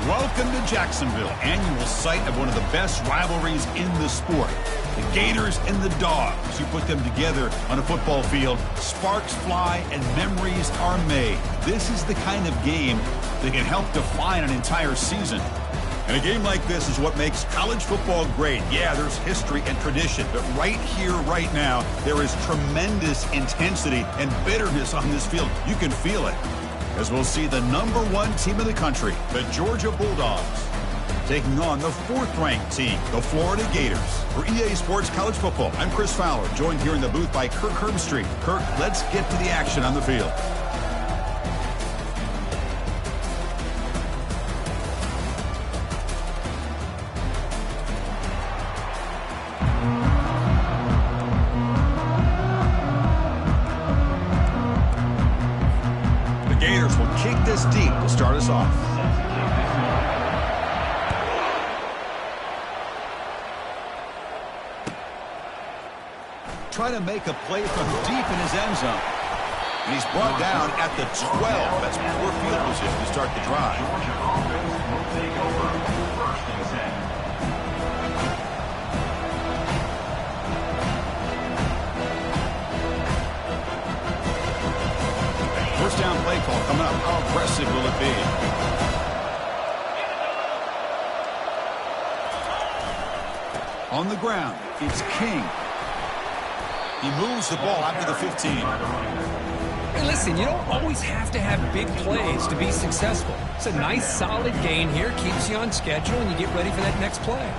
Welcome to Jacksonville, annual site of one of the best rivalries in the sport. The Gators and the Dogs. You put them together on a football field, sparks fly and memories are made. This is the kind of game that can help define an entire season. And a game like this is what makes college football great. Yeah, there's history and tradition, but right here, right now, there is tremendous intensity and bitterness on this field. You can feel it. As we'll see the #1 team in the country, the Georgia Bulldogs, taking on the 4th-ranked team, the Florida Gators. For EA Sports College Football, I'm Chris Fowler, joined here in the booth by Kirk Herbstreit. Kirk, let's get to the action on the field. Kick this deep to start us off. Try to make a play from deep in his end zone. And he's brought down at the 12. That's poor field position to start the drive. First down play call coming up. How aggressive will it be? On the ground, it's King. He moves the ball out to the 15. Hey, listen, you don't always have to have big plays to be successful. It's a nice, solid gain here. Keeps you on schedule, and you get ready for that next play.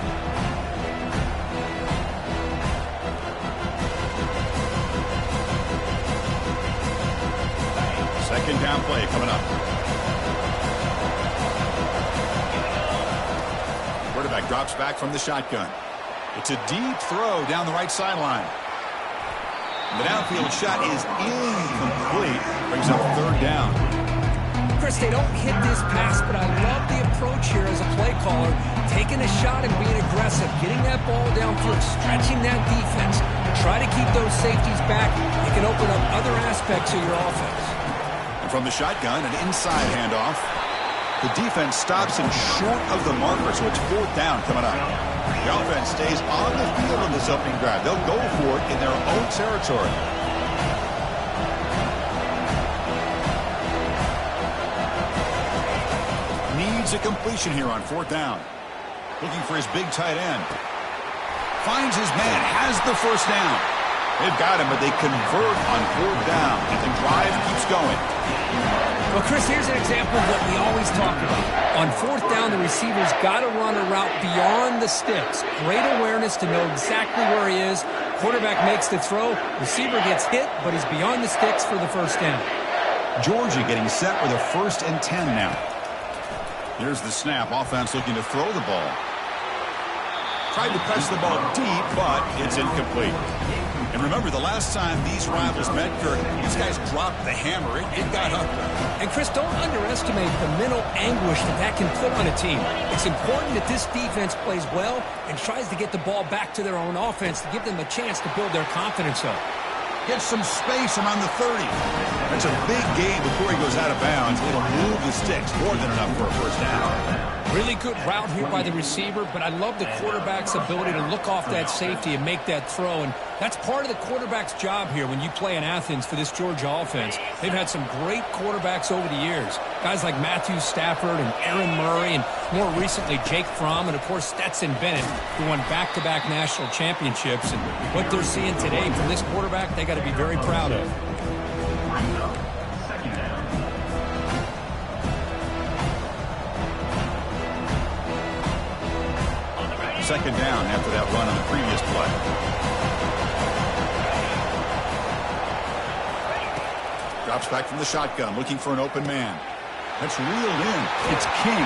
Second down play coming up. Quarterback drops back from the shotgun. It's a deep throw down the right sideline. The downfield shot is incomplete. Brings up 3rd down. Chris, they don't hit this pass, but I love the approach here as a play caller. Taking a shot and being aggressive. Getting that ball downfield. Stretching that defense. Try to keep those safeties back. It can open up other aspects of your offense. From the shotgun, an inside handoff. The defense stops him short of the marker, so it's 4th down coming up. The offense stays on the field in this opening drive. They'll go for it in their own territory. Needs a completion here on 4th down. Looking for his big tight end. Finds his man, has the first down. They've got him, but they convert on 4th down, and the drive keeps going. Well, Chris, here's an example of what we always talk about. On 4th down, the receiver's got to run a route beyond the sticks. Great awareness to know exactly where he is. Quarterback makes the throw. Receiver gets hit, but he's beyond the sticks for the first down. Georgia getting set with a 1st and 10 now. Here's the snap. Offense looking to throw the ball. Tried to press the ball deep, but it's incomplete. And remember, the last time these rivals met, Kirk, these guys dropped the hammer. It got ugly. And, Chris, don't underestimate the mental anguish that can put on a team. It's important that this defense plays well and tries to get the ball back to their own offense to give them a chance to build their confidence up. Gets some space around the 30. That's a big gain before he goes out of bounds. It'll move the sticks more than enough for a first down. Really good route here by the receiver, but I love the quarterback's ability to look off that safety and make that throw. And that's part of the quarterback's job here when you play in Athens for this Georgia offense. They've had some great quarterbacks over the years. Guys like Matthew Stafford and Aaron Murray, and more recently Jake Fromm, and of course Stetson Bennett, who won back-to-back national championships. And what they're seeing today from this quarterback, they got to be very proud of. Second down after that run on the previous play. Drops back from the shotgun, looking for an open man. That's reeled in. It's King.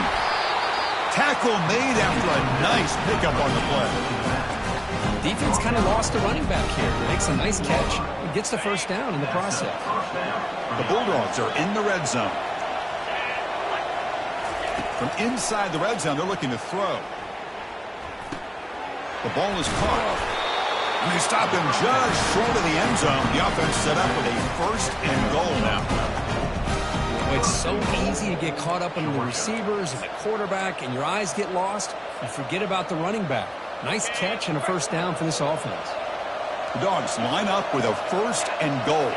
Tackle made after a nice pickup on the play. Defense kind of lost the running back here. Makes a nice catch and gets the first down in the process. The Bulldogs are in the red zone. From inside the red zone, they're looking to throw. The ball is caught. And they stop him just short of the end zone. The offense set up with a 1st and goal now. Boy, It's so easy to get caught up in the receivers and the quarterback, and your eyes get lost. You forget about the running back. Nice catch and a first down for this offense. The Dogs line up with a 1st and goal.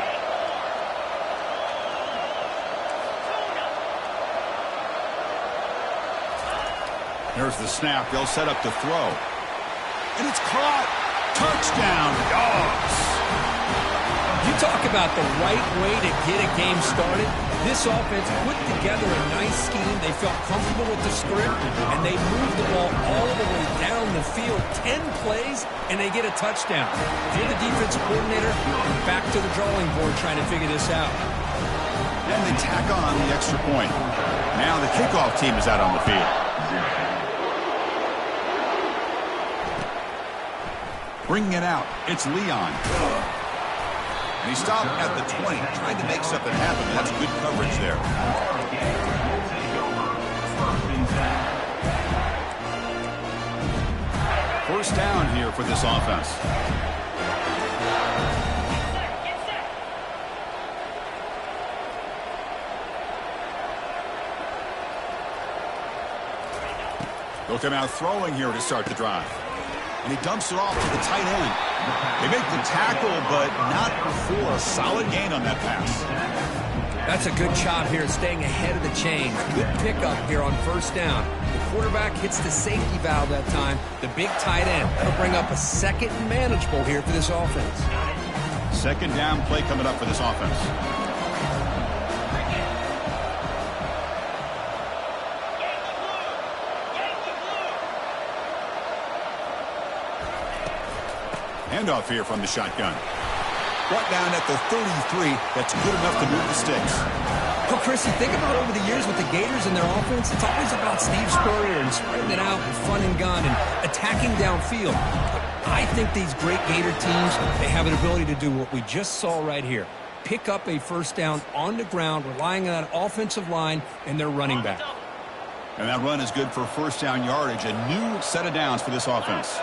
There's the snap. They'll set up to throw. And it's caught. Touchdown, Dogs. You talk about the right way to get a game started. This offense put together a nice scheme. They felt comfortable with the script, and they moved the ball all the way down the field. 10 plays, and they get a touchdown. If you're the defensive coordinator, you're back to the drawing board trying to figure this out. And they tack on the extra point. Now the kickoff team is out on the field. Bringing it out, it's Leon. And he stopped at the 20, trying to make something happen. That's good coverage there. First down here for this offense. They'll come out throwing here to start the drive. And he dumps it off to the tight end. They make the tackle, but not before a solid gain on that pass. That's a good job here, staying ahead of the chains. Good pickup here on first down. The quarterback hits the safety valve that time. The big tight end. That'll bring up a second and manageable here for this offense. Second down play coming up for this offense. Handoff here from the shotgun. Brought down at the 33. That's good enough to move the sticks. Well, Chris, you think about over the years with the Gators and their offense, it's always about Steve Spurrier and spreading it out and front and gun and attacking downfield. But I think these great Gator teams, they have an ability to do what we just saw right here. Pick up a first down on the ground, relying on that offensive line and their running back. And that run is good for first down yardage. A new set of downs for this offense.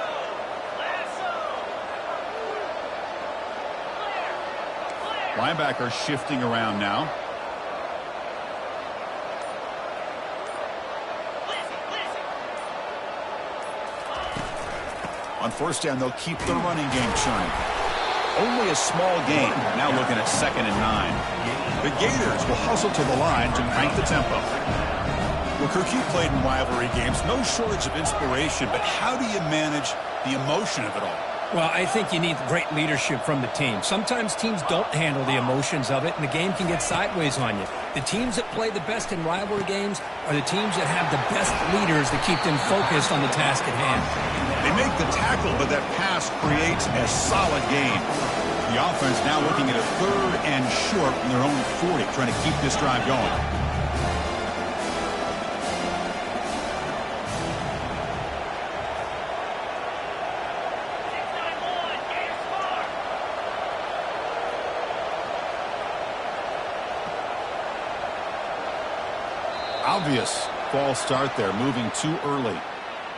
Linebacker shifting around now. On first down, they'll keep the running game churning. Only a small gain. Now looking at 2nd and 9. The Gators will hustle to the line to crank the tempo. Well, Kirk, you played in rivalry games. No shortage of inspiration, but how do you manage the emotion of it all? Well, I think you need great leadership from the team. Sometimes teams don't handle the emotions of it, and the game can get sideways on you. The teams that play the best in rivalry games are the teams that have the best leaders that keep them focused on the task at hand. They make the tackle, but that pass creates a solid gain. The offense now looking at a 3rd and short from their own 40, trying to keep this drive going. Obvious false start there, moving too early.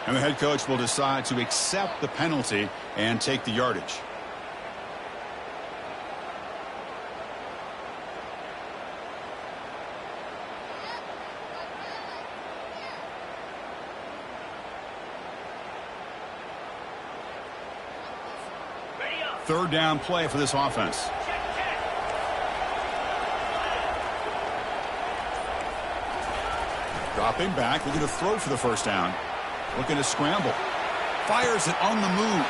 And the head coach will decide to accept the penalty and take the yardage. Third down play for this offense. Dropping back, looking to throw for the first down. Looking to scramble. Fires it on the move.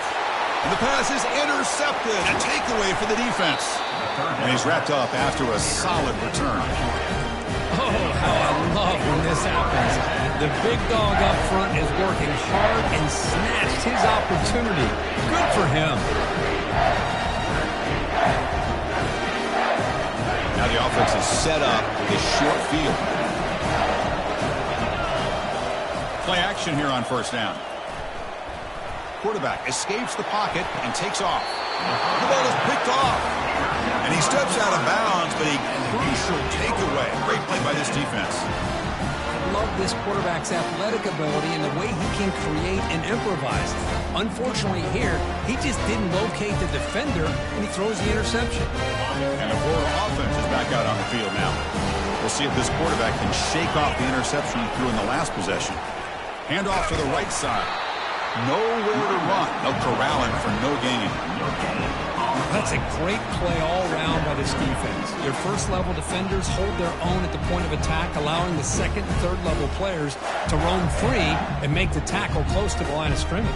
And the pass is intercepted. A takeaway for the defense. And he's wrapped up after a solid return. Oh, how I love when this happens. The big dog up front is working hard and snatched his opportunity. Good for him. Now the offense is set up with a short field. Play action here on first down. Quarterback escapes the pocket and takes off. The ball is picked off. And he steps out of bounds, but a crucial takeaway. Great play by this defense. I love this quarterback's athletic ability and the way he can create and improvise. Unfortunately here, he just didn't locate the defender, and he throws the interception. And the Florida offense is back out on the field now. We'll see if this quarterback can shake off the interception he threw in the last possession. Handoff to the right side. Nowhere to run. They'll corral him for no gain. That's a great play all around by this defense. Your first-level defenders hold their own at the point of attack, allowing the second and third-level players to roam free and make the tackle close to the line of scrimmage.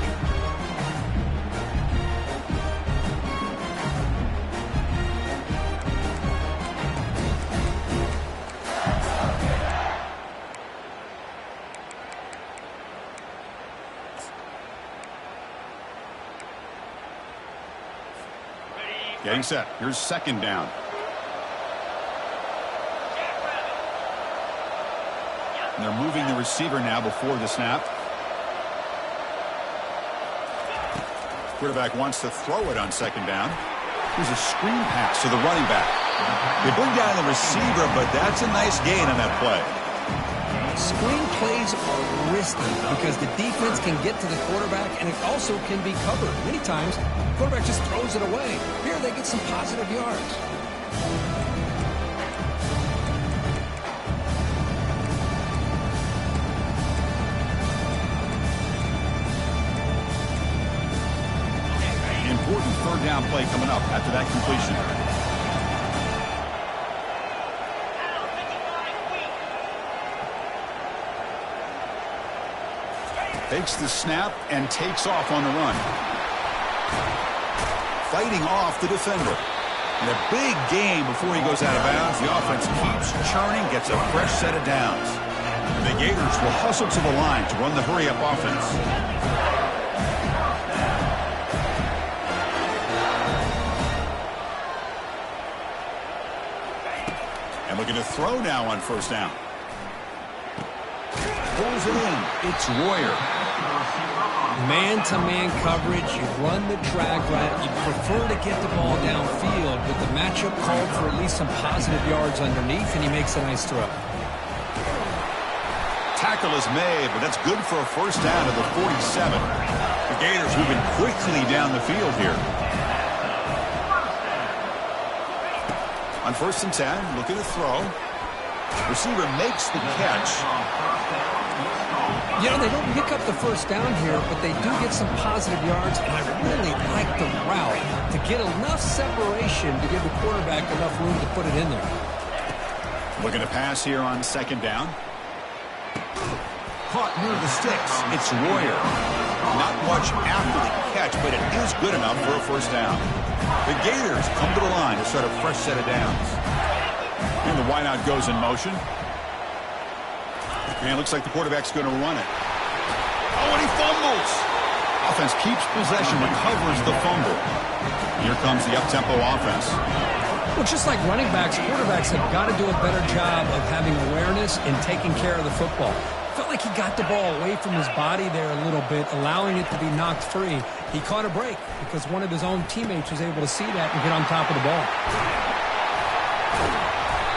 Getting set. Here's second down. And they're moving the receiver now before the snap. Quarterback wants to throw it on second down. Here's a screen pass to the running back. They bring down the receiver, but that's a nice gain on that play. Screen plays are risky because the defense can get to the quarterback, and it also can be covered. Many times, the quarterback just throws it away. Here, they get some positive yards. Important third down play coming up after that completion. Takes the snap and takes off on the run. Fighting off the defender. And a big gain before he goes out of bounds. The offense keeps churning, gets a fresh set of downs. And the Gators will hustle to the line to run the hurry-up offense. And looking to throw now on first down. Pulls it in. It's Royer. Man-to-man coverage, you run the drag route, you prefer to get the ball downfield, but the matchup called for at least some positive yards underneath, and he makes a nice throw. Tackle is made, but that's good for a first down at the 47. The Gators moving quickly down the field here. On first and 10, looking to throw. Receiver makes the catch. You know, they don't pick up the first down here, but they do get some positive yards, and I really like the route to get enough separation to give the quarterback enough room to put it in there. Looking to pass here on second down. Caught near the sticks. It's Royer. Not much after the catch, but it is good enough for a first down. The Gators come to the line to start a fresh set of downs. And the wideout goes in motion. And it looks like the quarterback's going to run it. Oh, and he fumbles. Offense keeps possession, recovers the fumble. Here comes the up-tempo offense. Well, just like running backs, quarterbacks have got to do a better job of having awareness and taking care of the football. Felt like he got the ball away from his body there a little bit, allowing it to be knocked free. He caught a break because one of his own teammates was able to see that and get on top of the ball.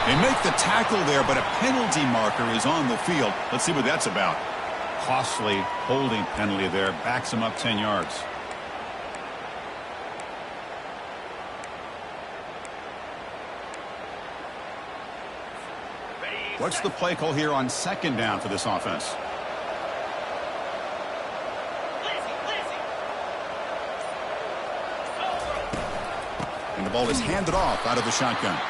They make the tackle there, but a penalty marker is on the field. Let's see what that's about. Costly holding penalty there. Backs him up 10 yards. What's the play call here on second down for this offense? And the ball is handed off out of the shotgun.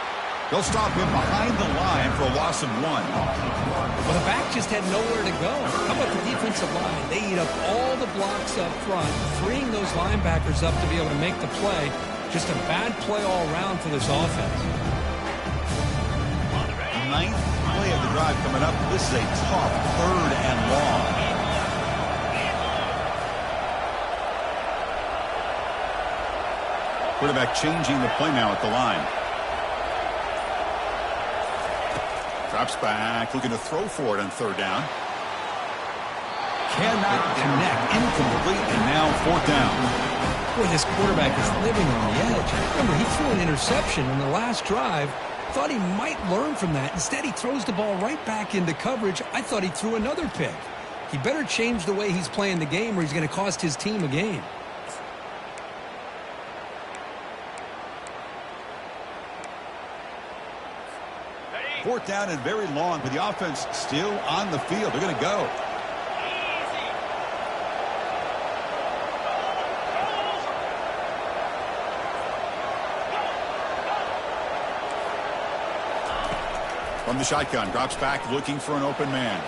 They'll stop him behind the line for a loss of 1. Well, the back just had nowhere to go. How about the defensive line? They eat up all the blocks up front, freeing those linebackers up to be able to make the play. Just a bad play all around for this offense. 9th play of the drive coming up. This is a tough third and long. Quarterback changing the play now at the line. Drops back, looking to throw for it on third down. Cannot connect, incomplete, and now fourth down. Boy, this quarterback is living on the edge. Remember, he threw an interception in the last drive. Thought he might learn from that. Instead, he throws the ball right back into coverage. I thought he threw another pick. He better change the way he's playing the game or he's going to cost his team a game. 4th down and very long, but the offense still on the field. They're going to go. From the shotgun, drops back looking for an open man.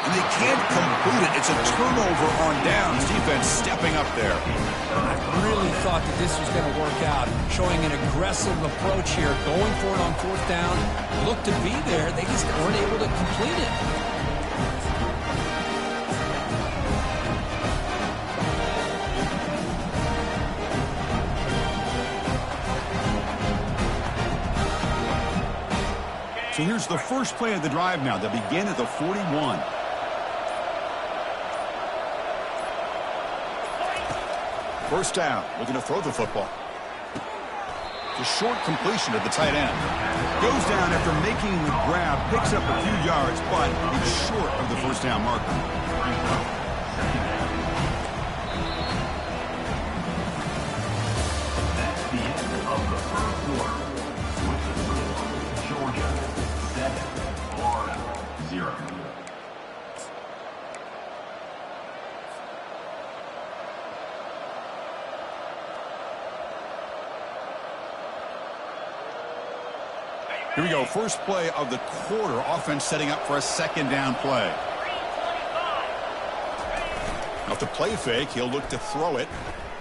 And they can't complete it. It's a turnover on downs. Defense stepping up there. I really thought that this was going to work out. Showing an aggressive approach here. Going for it on 4th down. Looked to be there. They just weren't able to complete it. So here's the first play of the drive now. They'll begin at the 41. First down, looking to throw the football. The short completion of the tight end. Goes down after making the grab, picks up a few yards, but it's short of the first down marker. Here we go, first play of the quarter. Offense setting up for a 2nd down play. Now to play fake, he'll look to throw it.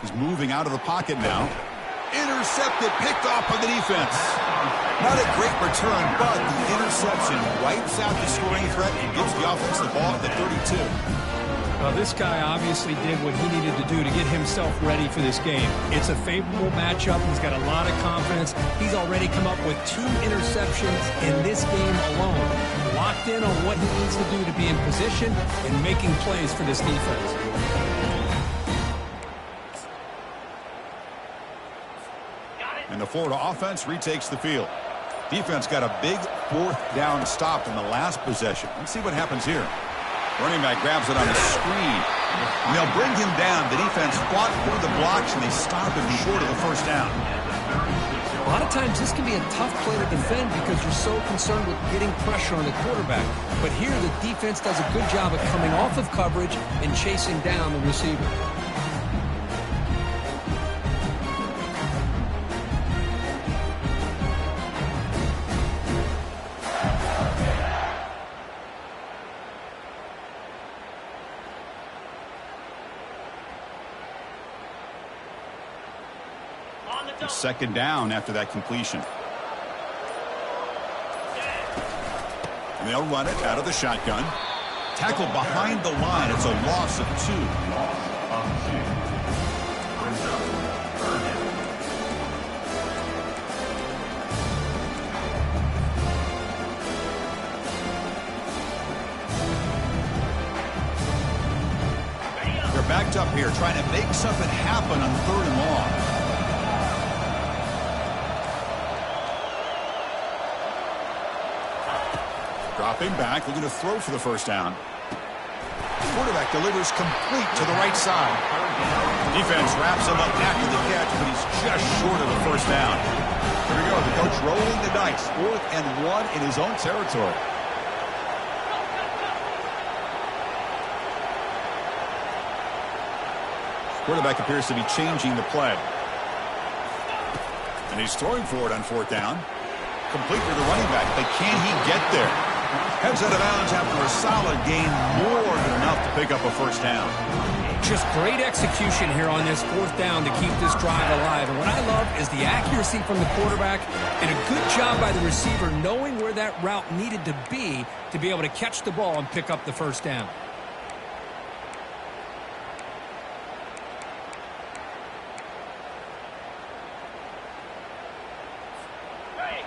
He's moving out of the pocket now. Intercepted, picked off by the defense. Not a great return, but the interception wipes out the scoring threat and gives the offense the ball at the 32. Well, this guy obviously did what he needed to do to get himself ready for this game. It's a favorable matchup. He's got a lot of confidence. He's already come up with 2 interceptions in this game alone. Locked in on what he needs to do to be in position and making plays for this defense. And the Florida offense retakes the field. Defense got a big 4th down stop in the last possession. Let's see what happens here. Running back grabs it on the screen. And they'll bring him down. The defense fought through the blocks, and they stop him short of the first down. A lot of times this can be a tough play to defend because you're so concerned with getting pressure on the quarterback. But here the defense does a good job of coming off of coverage and chasing down the receiver. It's 2nd down after that completion. And they'll run it out of the shotgun. Tackled behind the line. It's a loss of 2. They're backed up here trying to make something happen on 3rd and long. Dropping back, looking to throw for the first down. Quarterback delivers complete to the right side. Defense wraps him up after the catch, but he's just short of the first down. Here we go, the coach rolling the dice. 4th and 1 in his own territory. Quarterback appears to be changing the play. And he's throwing for it on 4th down. Complete with the running back, but can he get there? Heads out of bounds after a solid gain, more than enough to pick up a first down. Just great execution here on this 4th down to keep this drive alive. And what I love is the accuracy from the quarterback and a good job by the receiver knowing where that route needed to be able to catch the ball and pick up the first down.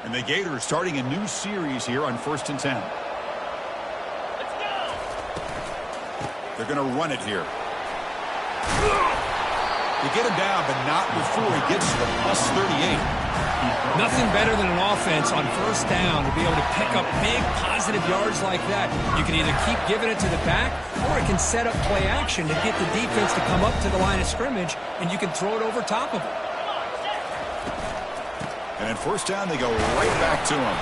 And the Gators starting a new series here on 1st and 10. They're going to run it here. They get him down, but not before he gets to the +38. Nothing better than an offense on 1st down to be able to pick up big positive yards like that. You can either keep giving it to the back, or it can set up play action to get the defense to come up to the line of scrimmage, and you can throw it over top of it. And at 1st down, they go right back to him.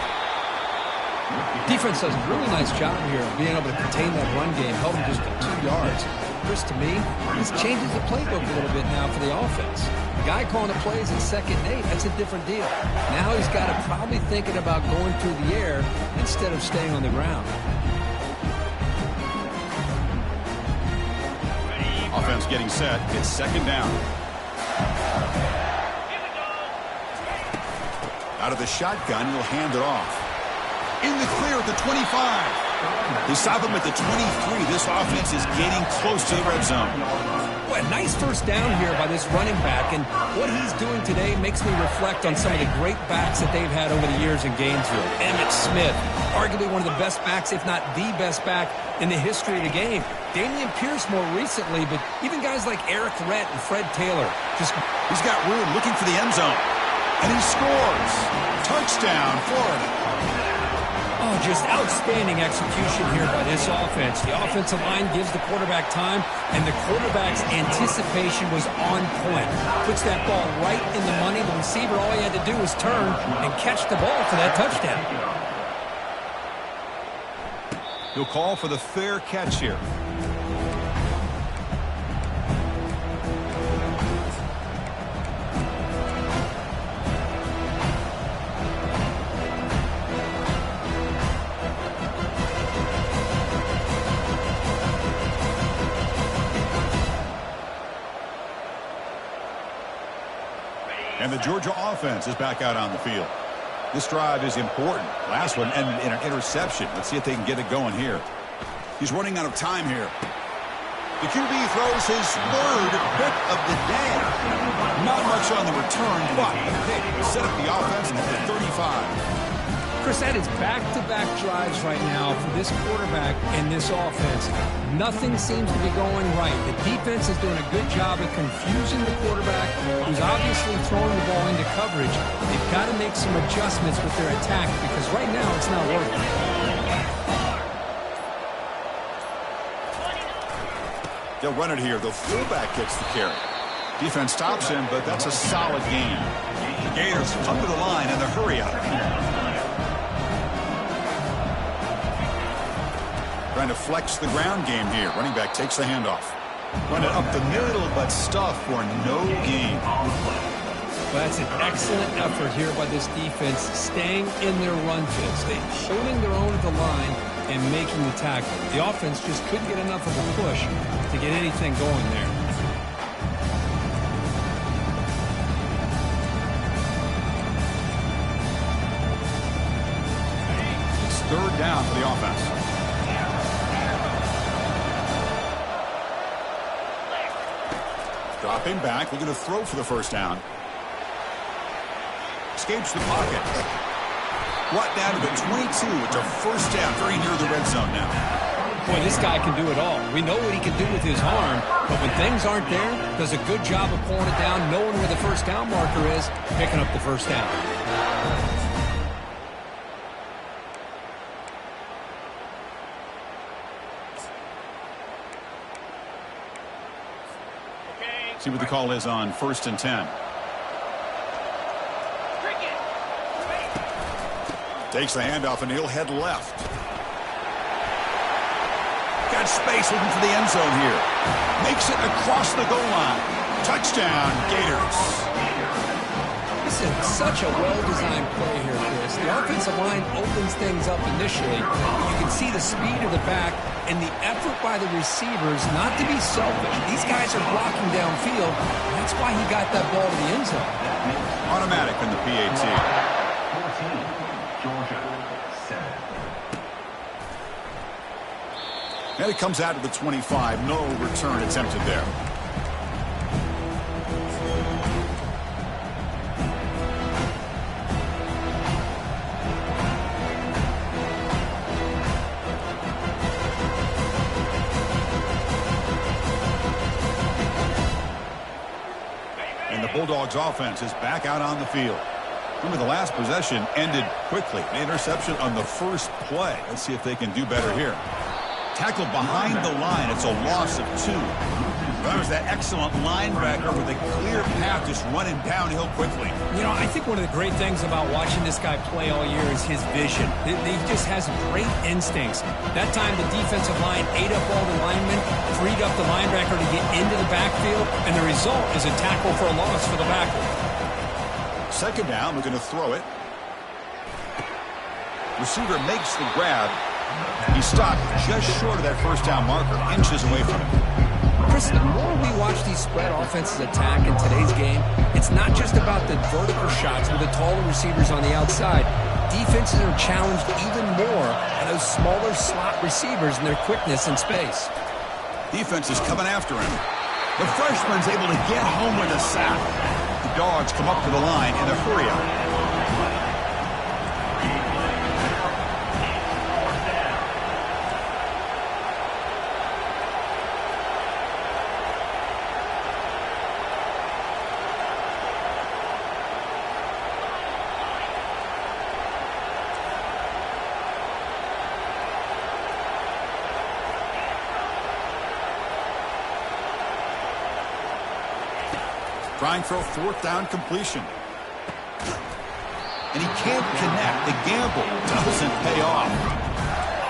Defense does a really nice job here of being able to contain that run game, held him just to 2 yards. Chris, to me, this changes the playbook a little bit now for the offense. The guy calling the plays in 2nd and 8, that's a different deal. Now he's got to probably thinking about going through the air instead of staying on the ground. Offense getting set. It's 2nd down. Out of the shotgun, he'll hand it off. In the clear at the 25. They stop him at the 23. This offense is getting close to the red zone. Boy, a nice first down here by this running back, and what he's doing today makes me reflect on some of the great backs that they've had over the years in Gainesville. Emmitt Smith, arguably one of the best backs, if not the best back in the history of the game. Damian Pierce more recently, but even guys like Eric Rhett and Fred Taylor. He's got room looking for the end zone. And he scores. Touchdown, Florida. Oh, just outstanding execution here by this offense. The offensive line gives the quarterback time, and the quarterback's anticipation was on point. Puts that ball right in the money. The receiver, all he had to do was turn and catch the ball for that touchdown. He'll call for the fair catch here. And the Georgia offense is back out on the field. This drive is important. Last one ended in an interception. Let's see if they can get it going here. He's running out of time here. The QB throws his 3rd pick of the day. Not much on the return, but a pick to set up the offense at the 35. Chris, that is back-to-back drives right now for this quarterback and this offense. Nothing seems to be going right. The defense is doing a good job of confusing the quarterback, who's obviously throwing the ball into coverage. They've got to make some adjustments with their attack because right now it's not working. They'll run it here. The fullback gets the carry. Defense stops him, but that's a solid game. The Gators come to the line in the hurry-up. Trying to flex the ground game here. Running back takes the handoff. Run it up the middle, but stuff for no gain. Well, that's an excellent effort here by this defense, staying in their run fits. They're holding their own at the line and making the tackle. The offense just couldn't get enough of a push to get anything going there. It's 3rd down for the offense. Dropping back, looking to throw for the first down. Escapes the pocket. Brought down to the 22. It's a first down, very near the red zone now. Boy, this guy can do it all. We know what he can do with his arm, but when things aren't there, does a good job of pulling it down, knowing where the first down marker is, picking up the first down. See what the call is on 1st and 10. Takes the handoff, and he'll head left. Got space looking for the end zone here. Makes it across the goal line. Touchdown, Gators. This is such a well-designed play here, Chris. The offensive line opens things up initially. You can see the speed of the back and the effort by the receivers not to be selfish. These guys are blocking downfield, and that's why he got that ball to the end zone. Automatic in the PAT. 14, Georgia, 7. And it comes out to the 25. No return attempted there. Bulldogs offense is back out on the field. Remember, the last possession ended quickly. An interception on the first play. Let's see if they can do better here. Tackled behind the line. It's a loss of 2. That was that excellent linebacker with a clear path just running downhill quickly. You know, I think one of the great things about watching this guy play all year is his vision. He just has great instincts. That time the defensive line ate up all the linemen, freed up the linebacker to get into the backfield, and the result is a tackle for a loss for the backer. Second down, we're going to throw it. Receiver makes the grab. He stopped just short of that first down marker, inches away from it. Chris, the more we watch these spread offenses attack in today's game, it's not just about the vertical shots with the taller receivers on the outside. Defenses are challenged even more by those smaller slot receivers and their quickness in space. Defense is coming after him. The freshman's able to get home with a sack. The Dogs come up to the line in a hurry-up. Trying for a fourth down completion. And he can't connect. The gamble doesn't pay off.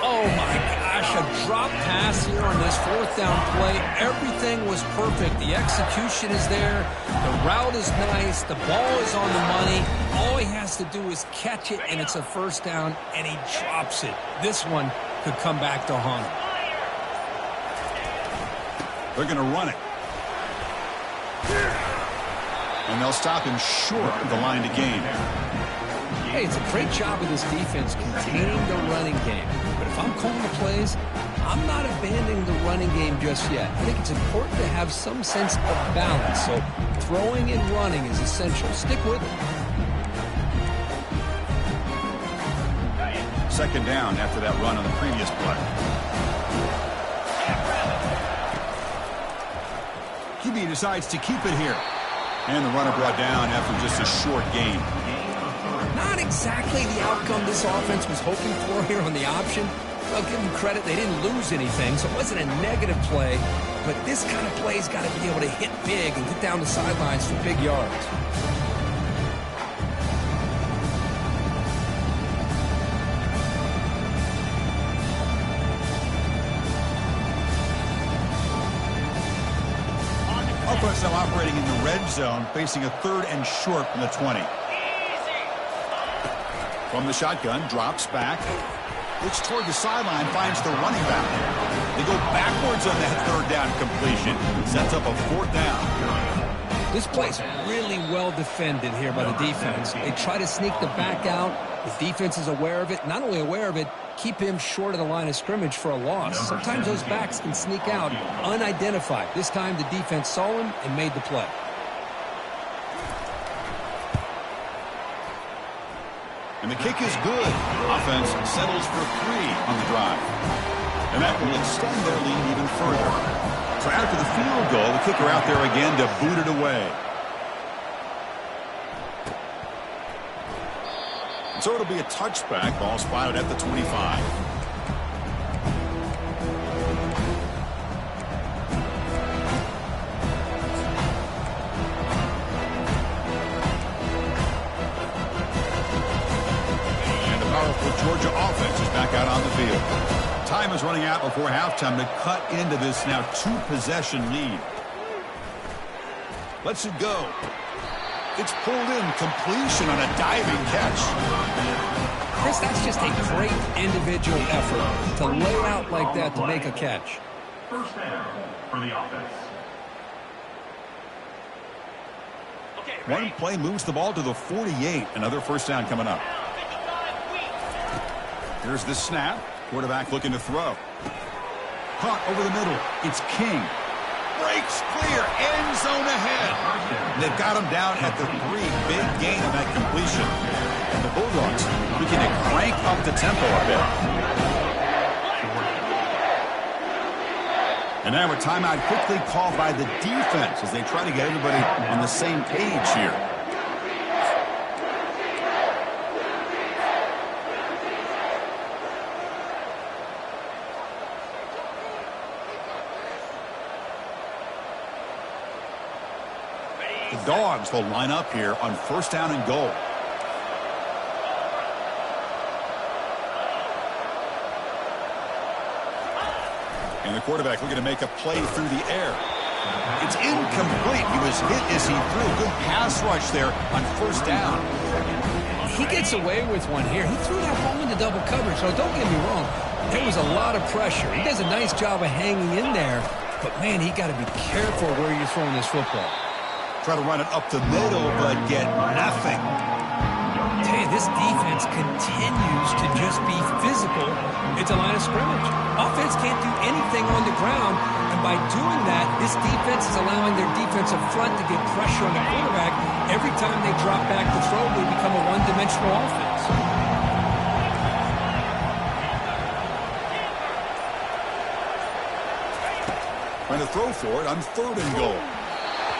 Oh my gosh, a drop pass here on this fourth down play. Everything was perfect. The execution is there. The route is nice. The ball is on the money. All he has to do is catch it, and it's a first down, and he drops it. This one could come back to haunt him. They're going to run it. And they'll stop him short of the line to gain. Hey, it's a great job of this defense containing the running game. But if I'm calling the plays, I'm not abandoning the running game just yet. I think it's important to have some sense of balance. So throwing and running is essential. Stick with it. Second down after that run on the previous play. QB decides to keep it here. And the runner brought down after just a short gain. Not exactly the outcome this offense was hoping for here on the option. I'll give them credit. They didn't lose anything, so it wasn't a negative play. But this kind of play's got to be able to hit big and get down the sidelines for big yards. Offense now operating in the red zone, facing a third and short from the 20. From the shotgun, drops back. Looks toward the sideline, finds the running back. They go backwards on that third down completion. Sets up a fourth down. This play's really well defended here by the defense. They try to sneak the back out. The defense is aware of it. Not only aware of it, keep him short of the line of scrimmage for a loss. Sometimes those backs can sneak out unidentified. This time the defense saw him and made the play. And the kick is good. Offense settles for 3 on the drive. And that will extend their lead even further. So after the field goal, the kicker out there again to boot it away. And so it'll be a touchback. Ball spotted at the 25. Georgia offense is back out on the field. Time is running out before halftime to cut into this now 2-possession lead. Lets it go. It's pulled in. Completion on a diving catch. Chris, that's just a great individual effort to lay out like that to make a catch. First down for the offense. One play moves the ball to the 48. Another first down coming up. Here's the snap. Quarterback looking to throw. Caught over the middle. It's King. Breaks clear. End zone ahead. They've got him down at the 3. Big gain on that completion. And the Bulldogs looking to crank up the tempo a bit. And now a timeout quickly called by the defense as they try to get everybody on the same page here. Dogs will line up here on first down and goal. And the quarterback looking to make a play through the air. It's incomplete. He was hit as he threw a good pass rush there on first down. He gets away with one here. He threw that ball into double coverage, so don't get me wrong. There was a lot of pressure. He does a nice job of hanging in there, but, man, he got to be careful where you're throwing this football. Try to run it up the middle, but get nothing. Hey, this defense continues to just be physical at the line of scrimmage. Offense can't do anything on the ground, and by doing that, this defense is allowing their defensive front to get pressure on the quarterback. Every time they drop back to throw, they become a one-dimensional offense. Trying to throw for it on third and goal.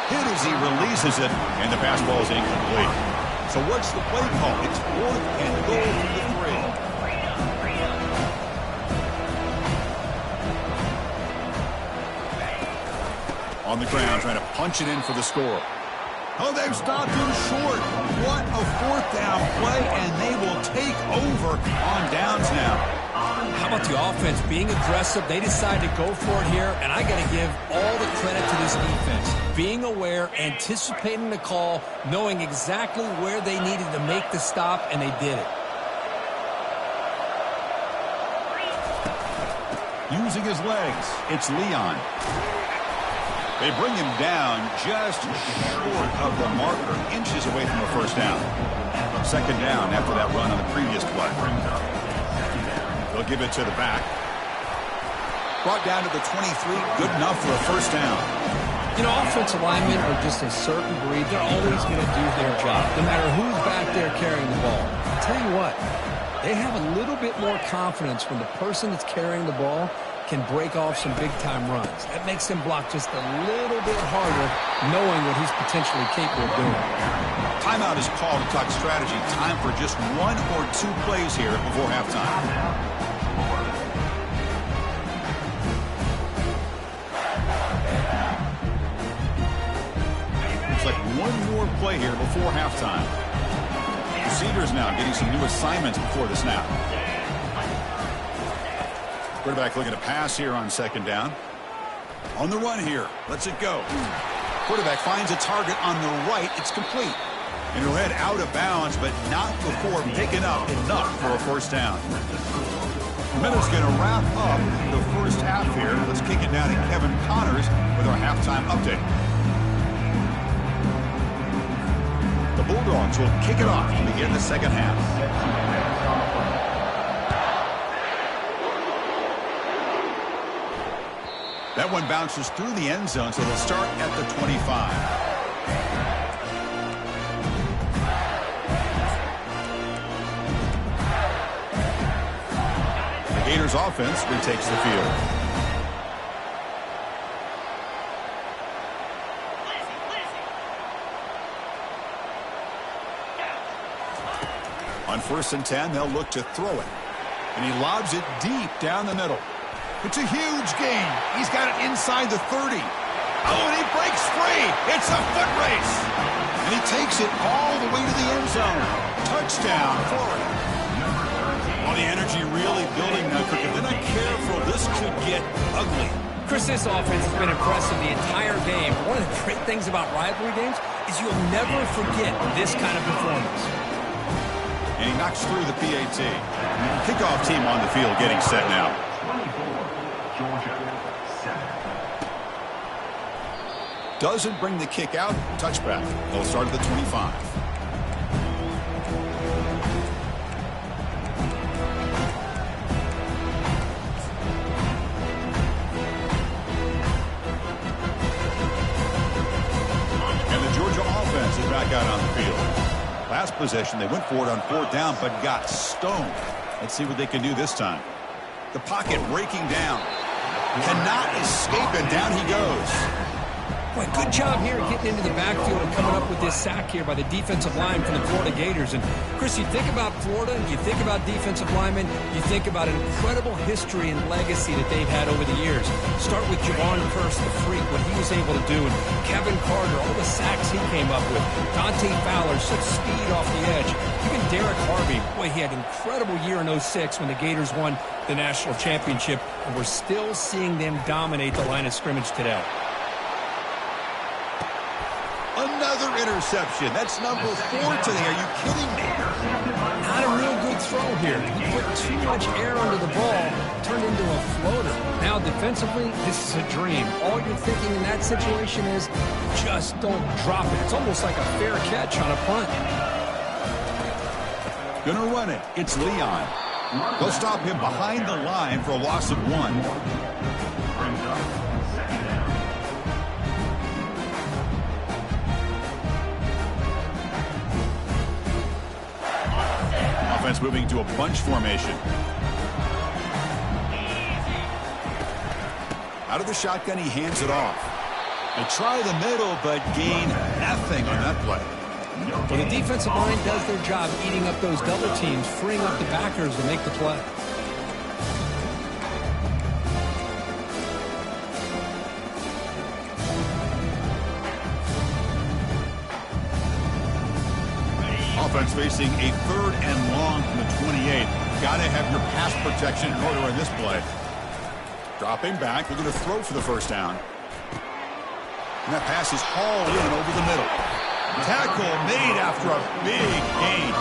Hit as he releases it, and the pass ball is incomplete. So what's the play call? It's fourth and goal from the 3. On the ground, trying to punch it in for the score. Oh, they've stopped him short. What a fourth down play, and they will take over on downs now. How about the offense being aggressive? They decide to go for it here, and I got to give all the credit to this defense. Being aware, anticipating the call, knowing exactly where they needed to make the stop, and they did it. Using his legs, it's Leon. They bring him down just short of the marker, inches away from a first down. Second down after that run on the previous play. They'll give it to the back. Brought down to the 23, good enough for a first down. You know, offensive linemen are just a certain breed. They're always going to do their job, no matter who's back there carrying the ball. I'll tell you what, they have a little bit more confidence when the person that's carrying the ball can break off some big-time runs. That makes them block just a little bit harder, knowing what he's potentially capable of doing. Timeout is called to talk strategy. Time for just 1 or 2 plays here before halftime. Looks like one more play here before halftime. Receivers now getting some new assignments before the snap. Quarterback looking to pass here on second down. On the run here. Lets it go. Quarterback finds a target on the right. It's complete. And he'll head out of bounds, but not before picking up enough for a first down. Miller's going to wrap up the first half here. Let's kick it down to Kevin Connors with our halftime update. The Bulldogs will kick it off to begin the second half. That one bounces through the end zone, so they'll start at the 25. The Gators offense retakes the field. On 1st and 10, they'll look to throw it. And he lobs it deep down the middle. It's a huge gain. He's got it inside the 30. Oh, and he breaks free. It's a foot race. And he takes it all the way to the end zone. Touchdown, Florida. Well, the energy really building now, Cook. If they're not careful, this could get ugly. Chris, this offense has been impressive the entire game. One of the great things about rivalry games is you'll never forget this kind of performance. And he knocks through the PAT. Kickoff team on the field getting set now. Doesn't bring the kick out. Touchback. They'll start at the 25. And the Georgia offense is back out on the field. Last possession, they went for it on 4th down, but got stoned. Let's see what they can do this time. The pocket breaking down. Cannot escape, and down he goes. Boy, good job here getting into the backfield and coming up with this sack here by the defensive line from the Florida Gators. And, Chris, you think about Florida, you think about defensive linemen, you think about an incredible history and legacy that they've had over the years. Start with Javon Curse, the freak, what he was able to do, and Kevin Carter, all the sacks he came up with. Dante Fowler, such speed off the edge. Even Derek Harvey, boy, he had an incredible year in '06 when the Gators won the national championship, and we're still seeing them dominate the line of scrimmage today. Another interception. That's number 4 today. Are you kidding me? Not a real good throw here. He put too much air under the ball, turned into a floater. Now, defensively, this is a dream. All you're thinking in that situation is just don't drop it. It's almost like a fair catch on a punt. Gonna run it. It's Leon. They'll stop him behind the line for a loss of 1. Offense moving to a bunch formation. Out of the shotgun, he hands it off. They try the middle, but gain nothing on that play. Well, the defensive line does their job eating up those double teams, freeing up the backers to make the play. Offense facing a 3rd and long from the 28. Got to have your pass protection in order in this play. Dropping back, looking to throw for the first down. And that pass is hauled in over the middle. Tackle made after a big gain.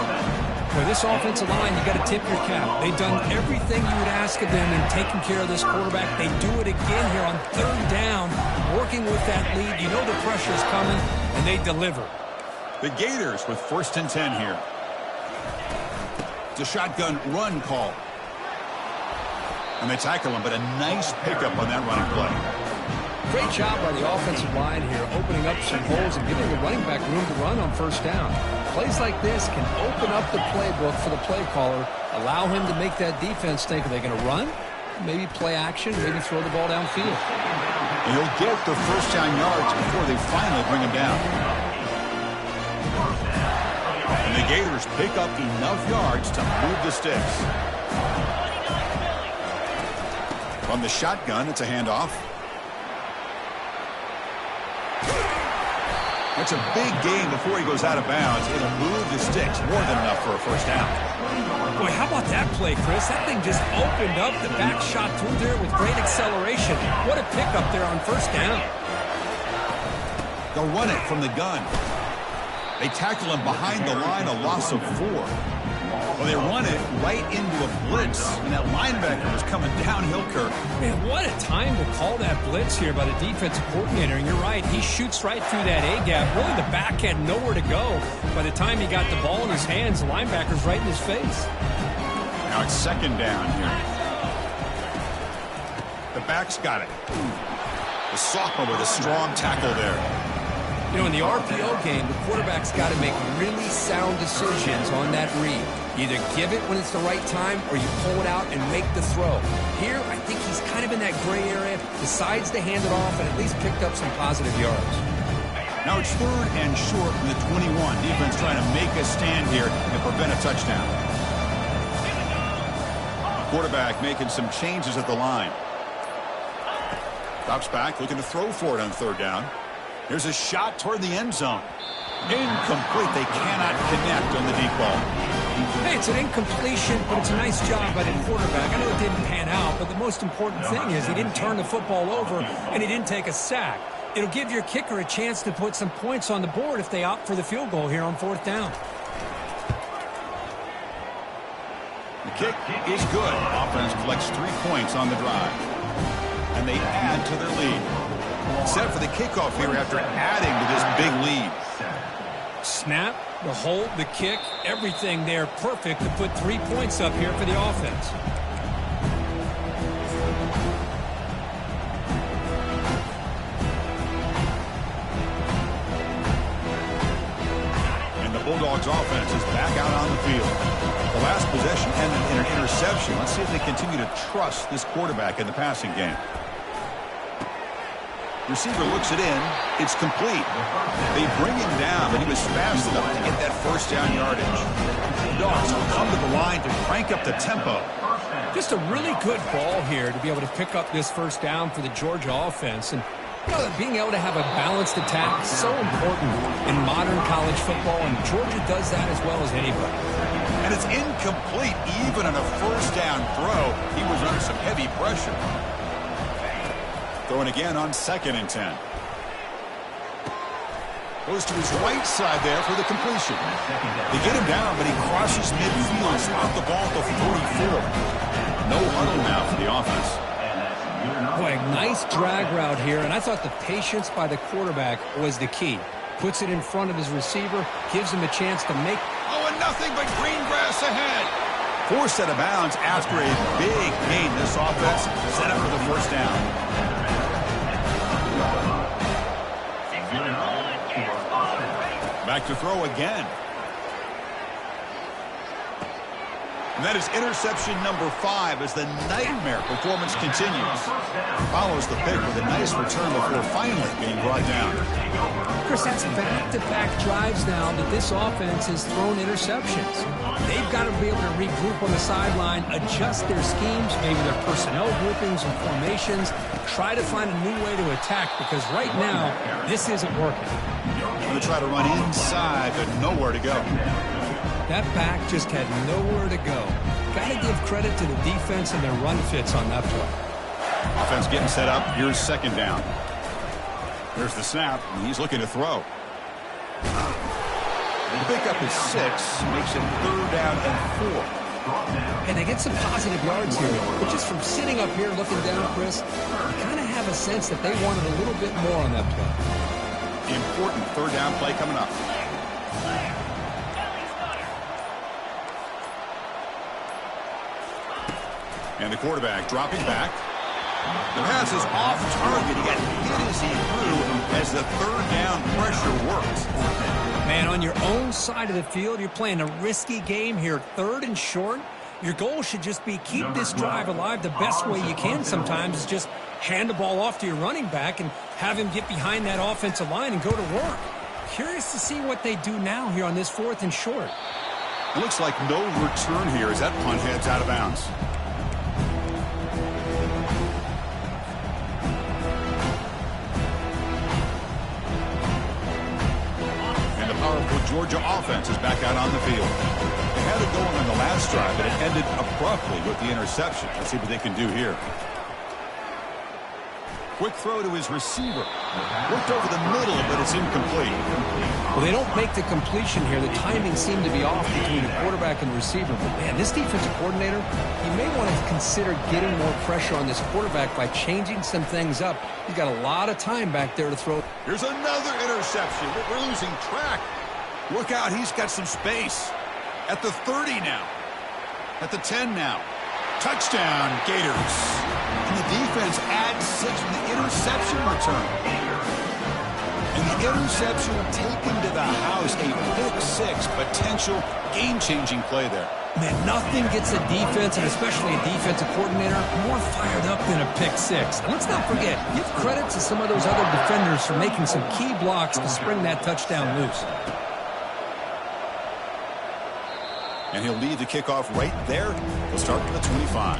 For this offensive line, you got to tip your cap. They've done everything you would ask of them in taking care of this quarterback. They do it again here on 3rd down, working with that lead. You know the pressure is coming, and they deliver. The Gators with 1st and 10 here. It's a shotgun run call. And they tackle him, but a nice pickup on that running play. Great job by the offensive line here, opening up some holes and giving the running back room to run on 1st down. Plays like this can open up the playbook for the play caller, allow him to make that defense think, are they going to run? Maybe play action, maybe throw the ball downfield. And he'll get the 1st down yards before they finally bring him down. And the Gators pick up enough yards to move the sticks. From the shotgun, it's a handoff. That's a big gain before he goes out of bounds. It'll move the sticks more than enough for a 1st down. Boy, how about that play, Chris? That thing just opened up. The back shot through there with great acceleration. What a pickup there on 1st down. They'll run it from the gun. They tackle him behind the line, a loss of 4. Well, they run it right into a blitz, and that linebacker was coming downhill, Kirk. Man, what a time to call that blitz here by the defensive coordinator. And you're right, he shoots right through that A-gap. Really, the back had nowhere to go. By the time he got the ball in his hands, the linebacker's right in his face. Now it's 2nd down here. The back's got it. The sophomore with a strong tackle there. You know, in the RPO game, the quarterback's got to make really sound decisions on that read. Either give it when it's the right time or you pull it out and make the throw. Here, I think he's kind of in that gray area, decides to hand it off and at least picked up some positive yards. Now it's 3rd and short from the 21. Defense trying to make a stand here and prevent a touchdown. Quarterback making some changes at the line. Drops back, looking to throw for it on 3rd down. Here's a shot toward the end zone. Incomplete. They cannot connect on the deep ball. Hey, it's an incompletion, but it's a nice job by the quarterback. I know it didn't pan out, but the most important thing is he didn't turn the football over and he didn't take a sack. It'll give your kicker a chance to put some points on the board if they opt for the field goal here on 4th down. The kick is good. Offense collects 3 points on the drive. And they add to their lead. Set for the kickoff here after adding to this big lead. Snap, the hold, the kick, everything there perfect to put 3 points up here for the offense. And the Bulldogs offense is back out on the field. The last possession ended in an interception. Let's see if they continue to trust this quarterback in the passing game. Receiver looks it in. It's complete. They bring him down, but he was fast enough to get that first down yardage. The Dogs will come to the line to crank up the tempo. Just a really good ball here to be able to pick up this first down for the Georgia offense. And you know, being able to have a balanced attack is so important in modern college football, and Georgia does that as well as anybody. And it's incomplete even on a first down throw. He was under some heavy pressure. Throwing again on 2nd and 10. Goes to his right side there for the completion. They get him down, but he crosses midfield, spot the ball at the 44. No huddle now for the offense. Boy, nice drag route here, and I thought the patience by the quarterback was the key. Puts it in front of his receiver, gives him a chance to make... Oh, and nothing but green grass ahead. Forced out of bounds after a big gain. This offense set up for the first down. Back to throw again. And that is interception number 5 as the nightmare performance continues. Follows the pick with a nice return before finally being brought down. Chris, that's back-to-back drives now that this offense has thrown interceptions. They've got to be able to regroup on the sideline, adjust their schemes, maybe their personnel groupings and formations, try to find a new way to attack, because right now, this isn't working. Going to try to run inside, but nowhere to go. That back just had nowhere to go. Got to give credit to the defense and their run fits on that play. Offense getting set up. Here's 2nd down. There's the snap, and he's looking to throw. The pickup is 6, makes it 3rd down and 4. And they get some positive yards here. But just from sitting up here looking down, Chris, you kind of have a sense that they wanted a little bit more on that play. Important 3rd down play coming up. And the quarterback dropping back. The pass is off target. He got hit as he threw as the 3rd down pressure worked. Man, on your own side of the field, you're playing a risky game here. 3rd and short. Your goal should just be keep this drive alive the best way you can sometimes is just hand the ball off to your running back and have him get behind that offensive line and go to work. Curious to see what they do now here on this 4th and short. It looks like no return here as that punt heads out of bounds. And the powerful Georgia offense is back out on the field. They had it going on the last drive, but it ended abruptly with the interception. Let's see what they can do here. Quick throw to his receiver. Worked over the middle, but it's incomplete. Well, they don't make the completion here. The timing seemed to be off between the quarterback and the receiver. But, man, this defensive coordinator, he may want to consider getting more pressure on this quarterback by changing some things up. He's got a lot of time back there to throw. Here's another interception. We're losing track. Look out, he's got some space. At the 30 now. At the 10 now. Touchdown, Gators. And the defense adds 6 from the interception return. And the interception taken to the house, a pick-6 potential game-changing play there. Man, nothing gets a defense, and especially a defensive coordinator, more fired up than a pick-6. Let's not forget, give credit to some of those other defenders for making some key blocks to spring that touchdown loose. And he'll lead the kickoff right there. He'll start from the 25.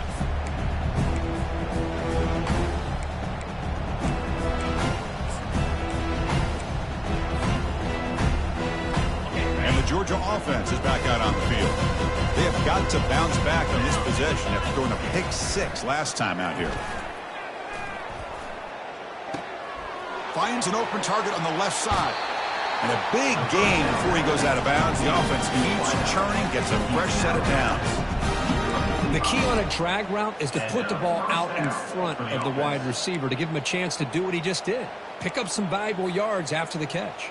And the Georgia offense is back out on the field. They have got to bounce back on this possession after throwing a pick-6 last time out here. Finds an open target on the left side. And a big gain before he goes out of bounds. The offense keeps churning, gets a fresh set of downs. The key on a drag route is to put the ball out in front of the wide receiver to give him a chance to do what he just did. Pick up some valuable yards after the catch.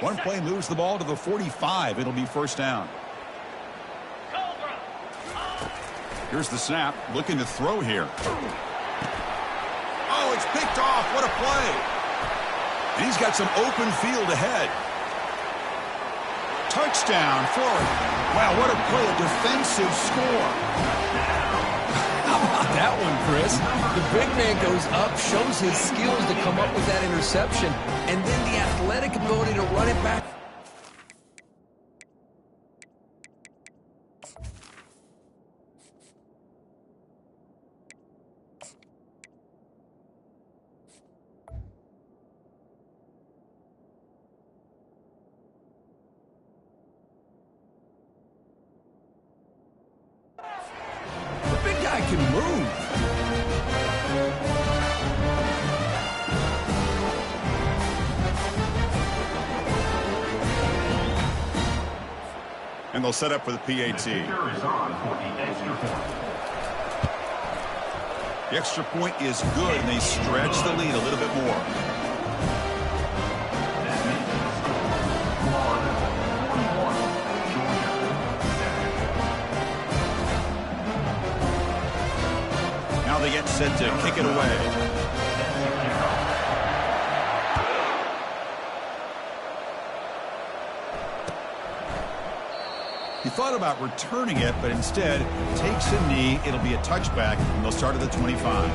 One play moves the ball to the 45. It'll be first down. Here's the snap. Looking to throw here. Oh, it's picked off. What a play. And he's got some open field ahead. Touchdown, Florida. Wow, what a play, a defensive score. How about that? that one, Chris. The big man goes up, shows his skills to come up with that interception, and then the athletic ability to run it back. The big guy can move. And they'll set up for the PAT. The extra point is good, and they stretch the lead a little bit more. Now they get set to kick it away. He thought about returning it, but instead takes a knee. It'll be a touchback, and they'll start at the 25.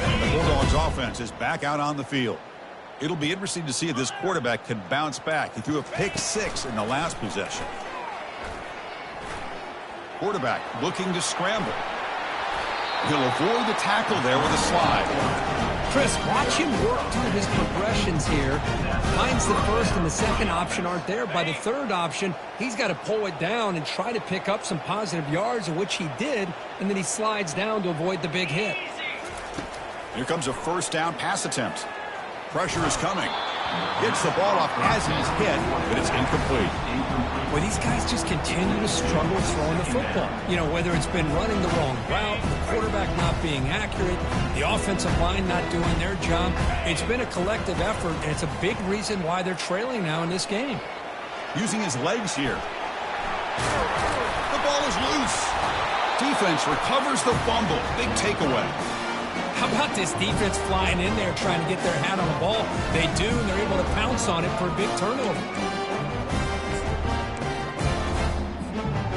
And the Bulldogs offense is back out on the field. It'll be interesting to see if this quarterback can bounce back. He threw a pick 6 in the last possession. Quarterback looking to scramble. He'll avoid the tackle there with a slide. Chris, watch him work through his progressions here. Finds the first and the second option aren't there. By the third option, he's got to pull it down and try to pick up some positive yards, of which he did, and then he slides down to avoid the big hit. Here comes a first down pass attempt. Pressure is coming. Gets the ball off as he's hit, but it's incomplete. Well, these guys just continue to struggle throwing the football. You know, whether it's been running the wrong route, the quarterback not being accurate, the offensive line not doing their job. It's been a collective effort, and it's a big reason why they're trailing now in this game. Using his legs here. The ball is loose. Defense recovers the fumble. Big takeaway. How about this defense flying in there trying to get their hat on the ball? They do, and they're able to pounce on it for a big turnover.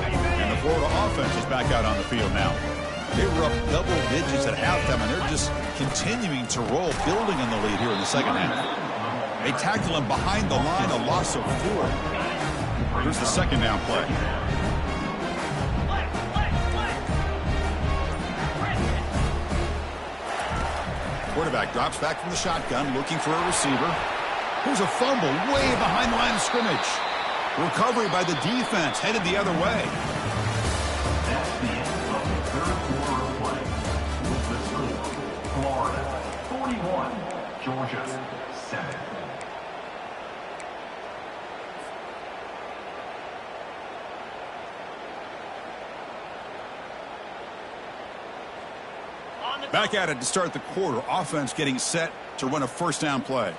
And the Florida offense is back out on the field now. They were up double digits at halftime, and they're just continuing to roll, building on the lead here in the second half. They tackle him behind the line, a loss of 4. Here's the second down play. Quarterback drops back from the shotgun, looking for a receiver. Here's a fumble way behind the line of scrimmage. Recovery by the defense, headed the other way. That's the end of the third quarter of play. With the score, Florida 41, Georgia 7. Back at it to start the quarter. Offense getting set to run a first down play.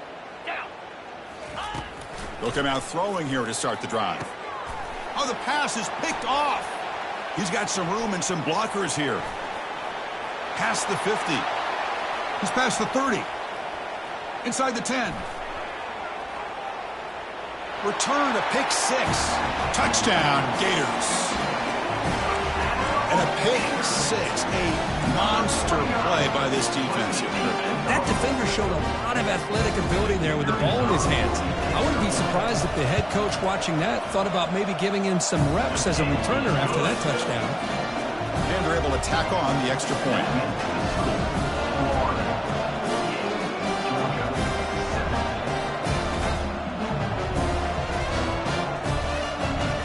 They'll come out throwing here to start the drive. Oh, the pass is picked off. He's got some room and some blockers here. Past the 50. He's past the 30. Inside the 10. Return to pick 6. Touchdown, Gators. And a pick 6, a monster play by this defense here. That defender showed a lot of athletic ability there with the ball in his hands. I wouldn't be surprised if the head coach watching that thought about maybe giving him some reps as a returner after that touchdown. And they're able to tack on the extra point.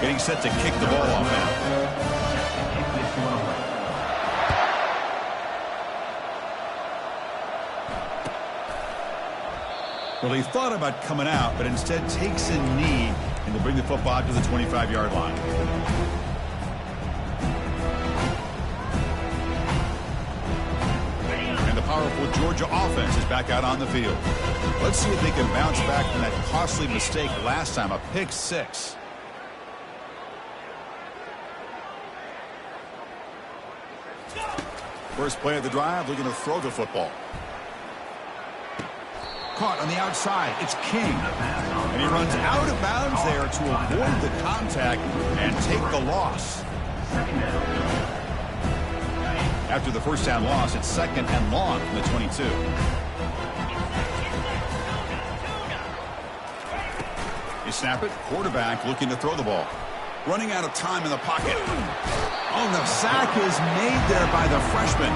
Getting set to kick the ball off now. Well, he thought about coming out, but instead takes a knee and to bring the football to the 25-yard line. And the powerful Georgia offense is back out on the field. Let's see if they can bounce back from that costly mistake last time, a pick 6. First play of the drive, looking to throw the football. Caught on the outside. It's King. And he runs out of bounds there to avoid the contact and take the loss. After the first down loss, it's 2nd and long from the 22. They snap it. Quarterback looking to throw the ball. Running out of time in the pocket. Oh, the sack is made there by the freshman.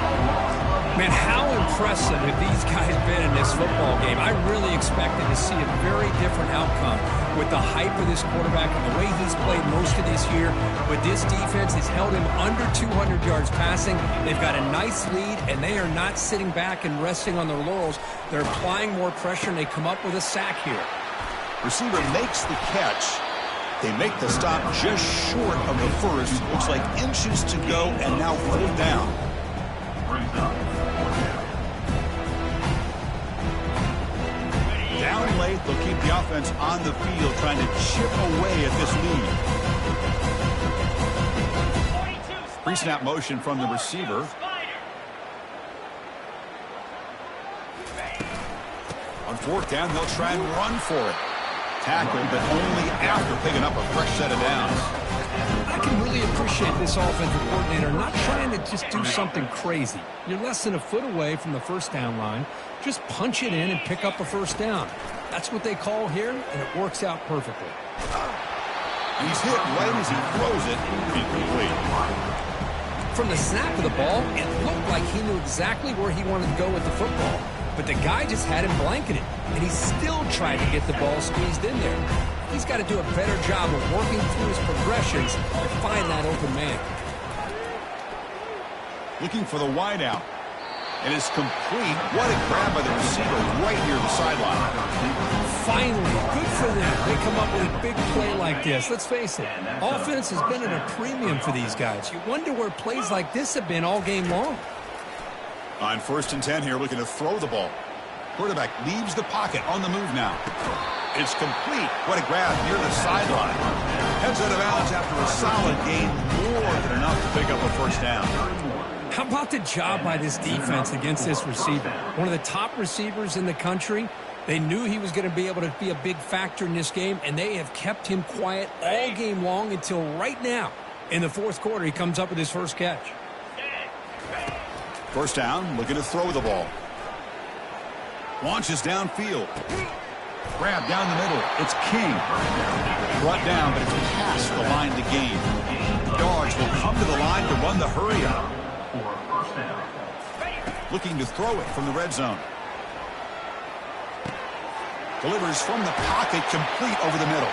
Man, how impressive have these guys been in this football game? I really expected to see a very different outcome with the hype of this quarterback and the way he's played most of this year. But this defense has held him under 200 yards passing. They've got a nice lead, and they are not sitting back and resting on their laurels. They're applying more pressure, and they come up with a sack here. Receiver makes the catch. They make the stop just short of the first. Looks like inches to go, and now 4th down. Down late, they'll keep the offense on the field, trying to chip away at this lead. Pre-snap motion from the receiver. On 4th down, they'll try and run for it. Tackled, but only after picking up a fresh set of downs. I can really appreciate this offensive coordinator not trying to just do something crazy. You're less than a foot away from the first down line. Just punch it in and pick up a first down. That's what they call here, and it works out perfectly. He's hit right as he throws it. Incomplete. From the snap of the ball, it looked like he knew exactly where he wanted to go with the football. But the guy just had him blanketed, and he still tried to get the ball squeezed in there. He's got to do a better job of working through his progressions to find that open man. Looking for the wideout. It is complete. What a grab by the receiver right near the sideline. Finally, good for them. They come up with a big play like this. Let's face it, offense has been at a premium for these guys. You wonder where plays like this have been all game long. On 1st and 10 here, looking to throw the ball. Quarterback leaves the pocket on the move now. It's complete. What a grab near the sideline. Heads out of bounds after a solid gain, more than enough to pick up a first down. How about the job by this defense against this receiver? One of the top receivers in the country. They knew he was going to be able to be a big factor in this game, and they have kept him quiet all game long until right now. In the 4th quarter, he comes up with his first catch. First down, looking to throw the ball. Launches downfield. Grab down the middle. It's King. Brought down, but it's past the line to gain. Dogs will come to the line to run the hurry up. Looking to throw it from the red zone. Delivers from the pocket, complete over the middle.